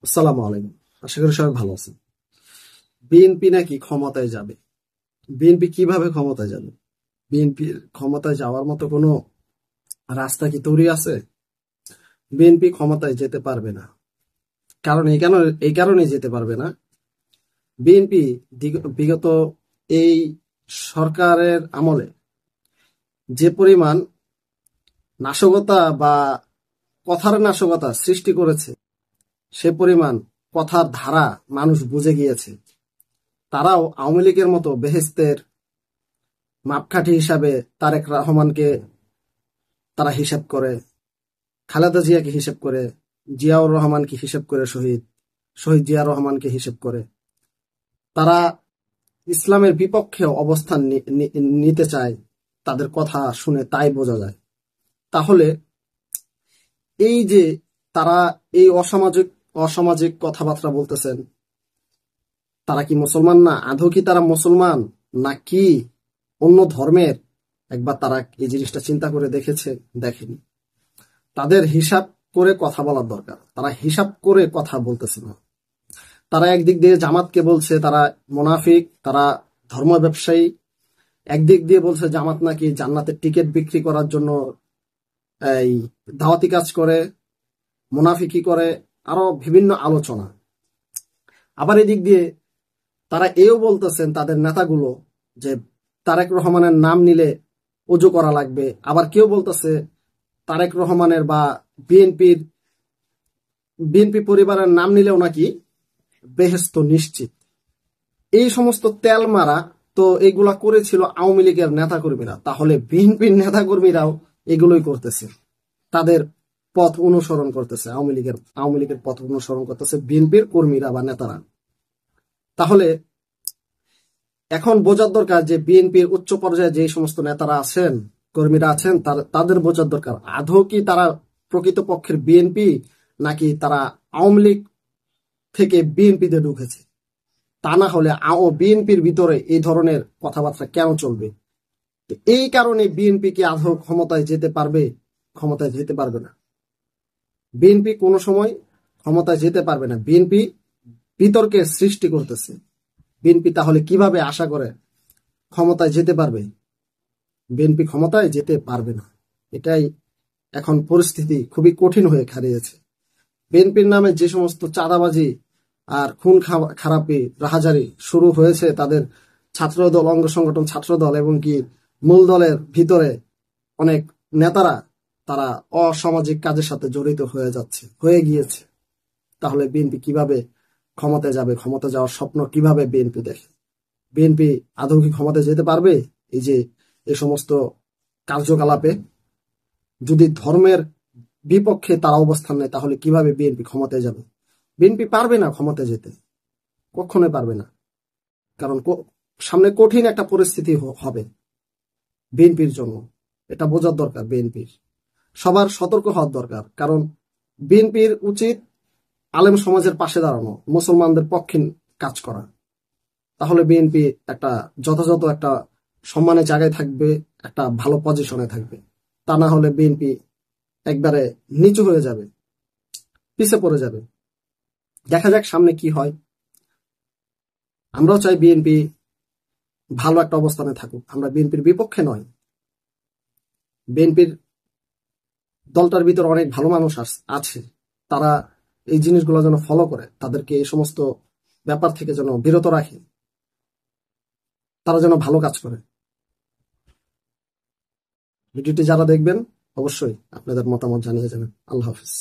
আসসালামু আলাইকুম। আশা করি সবাই ভালো আছেন। বিএনপি নাকি ক্ষমতায় যাবে। বিএনপি কিভাবে ক্ষমতায় যাবে? বিএনপির ক্ষমতায় যাওয়ার মতো কোনো রাস্তা কি তৈরি আছে? বিএনপি ক্ষমতায় যেতে পারবে না। কারণ এই কারণে যেতে পারবে না। বিএনপি বিগত এই সরকারের আমলে যে পরিমাণ নাশকতা বা কথার নাশকতা সৃষ্টি করেছে, সে পরিমাণ কথার ধারা মানুষ বুঝে গিয়েছে। তারাও আওয়ামী লীগের মতো বেহেশতের মাপকাঠি হিসাবে তারেক রহমানকে তারা হিসাব করে, খালেদা জিয়াকে হিসাব করে, জিয়াউর রহমানকে হিসাব করে, শহীদ শহীদ জিয়া রহমানকে হিসাব করে। তারা ইসলামের বিপক্ষে অবস্থান নিতে চায়। তাদের কথা শুনে তাই বোঝা যায়। তাহলে এই যে তারা এই অসামাজিক অসামাজিক কথাবার্তা বলতেছেন, তারা কি মুসলমান না? আদৌ কি তারা মুসলমান নাকি অন্য ধর্মের? একবার তারা এই জিনিসটা চিন্তা করে দেখেছে? দেখেনি। তাদের হিসাব করে কথা বলার দরকার। তারা হিসাব করে কথা বলতেছে না। তারা একদিক দিয়ে জামাতকে বলছে তারা মুনাফিক, তারা ধর্ম ব্যবসায়ী। একদিক দিয়ে বলছে জামাত নাকি জান্নাতের টিকিট বিক্রি করার জন্য এই দাওয়াতি কাজ করে, মুনাফিকি করে, আরো বিভিন্ন আলোচনা। আবার এদিক দিয়ে তারা এও বলতেছেন তাদের নেতাগুলো যে তারেক রহমানের নাম নিলে অজু করা লাগবে। আবার কেউ বলতেছে তারেক রহমানের বা বিএনপির বিএনপি পরিবারের নাম নিলেও নাকি বেহেশত নিশ্চিত। এই সমস্ত তেল মারা তো এগুলা করেছিল আওয়ামী লীগের নেতাকর্মীরা। তাহলে বিএনপির নেতাকর্মীরাও এগুলোই করতেছে, তাদের পথ অনুসরণ করতেছে। আওয়ামী লীগের পথ অনুসরণ করতেছে বিএনপির কর্মীরা বা নেতারা। তাহলে এখন বোঝার দরকার যে বিএনপির উচ্চ পর্যায়ে যে সমস্ত নেতারা আছেন, কর্মীরা আছেন, তাদের বোঝার দরকার আদৌ কি তারা প্রকৃতপক্ষের বিএনপি নাকি তারা আওয়ামী লীগ থেকে বিএনপিতে ঢুকেছে। তা না হলে বিএনপির ভিতরে এই ধরনের কথাবার্তা কেন চলবে? এই কারণে বিএনপি কি আদৌ ক্ষমতায় যেতে পারবে? ক্ষমতায় যেতে পারবে না। বিএনপি কোনো সময় ক্ষমতায় যেতে পারবে না। বিএনপি বিতর্কের সৃষ্টি করতেছে। বিএনপি তাহলে কিভাবে আশা করে ক্ষমতায় যেতে পারবে? বিএনপি ক্ষমতায় যেতে পারবে না। এটাই এখন পরিস্থিতি খুবই কঠিন হয়ে দাঁড়িয়েছে। বিএনপির নামে যে সমস্ত চাঁদাবাজি আর খুন খারাপি রাহাজারি শুরু হয়েছে, তাদের ছাত্রদল, অঙ্গ সংগঠন ছাত্রদল এবং কি মূল দলের ভিতরে অনেক নেতারা তারা অসামাজিক কাজের সাথে জড়িত হয়ে গিয়েছে। তাহলে বিএনপি কিভাবে ক্ষমতায় যাবে? ক্ষমতা যাওয়ার স্বপ্ন কিভাবে বিএনপি দেখে? বিএনপি আদৌ কি ক্ষমতায় যেতে পারবে? এই যে এই সমস্ত কার্যকলাপে যদি ধর্মের বিপক্ষে তারা অবস্থান নেয়, তাহলে কিভাবে বিএনপি ক্ষমতায় যাবে? বিএনপি পারবে না ক্ষমতায় যেতে, কখনোই পারবে না। কারণ সামনে কঠিন একটা পরিস্থিতি হবে বিএনপির জন্য। এটা বোঝার দরকার। বিএনপির সবার সতর্ক হওয়ার দরকার। কারণ বিএনপির উচিত আলেম সমাজের পাশে দাঁড়ানো, মুসলমানদের পক্ষে কাজ করা। তাহলে বিএনপি একটা যথাযথ একটা সম্মানের জায়গায় থাকবে, একটা ভালো পজিশনে থাকবে। তা না হলে বিএনপি একবারে নিচু হয়ে যাবে, পিছে পড়ে যাবে। দেখা যাক সামনে কি হয়। আমরাও চাই বিএনপি ভালো একটা অবস্থানে থাকুক। আমরা বিএনপির বিপক্ষে নয়। বিএনপির দলটার ভিতরে অনেক ভালো মানুষ আছে। তারা এই জিনিসগুলো যেন ফলো করে, তাদেরকে এই সমস্ত ব্যাপার থেকে যেন বিরত রাখে, তারা যেন ভালো কাজ করে। ভিডিওটি যারা দেখবেন অবশ্যই আপনাদের মতামত জানিয়ে যাবেন। আল্লাহ হাফিজ।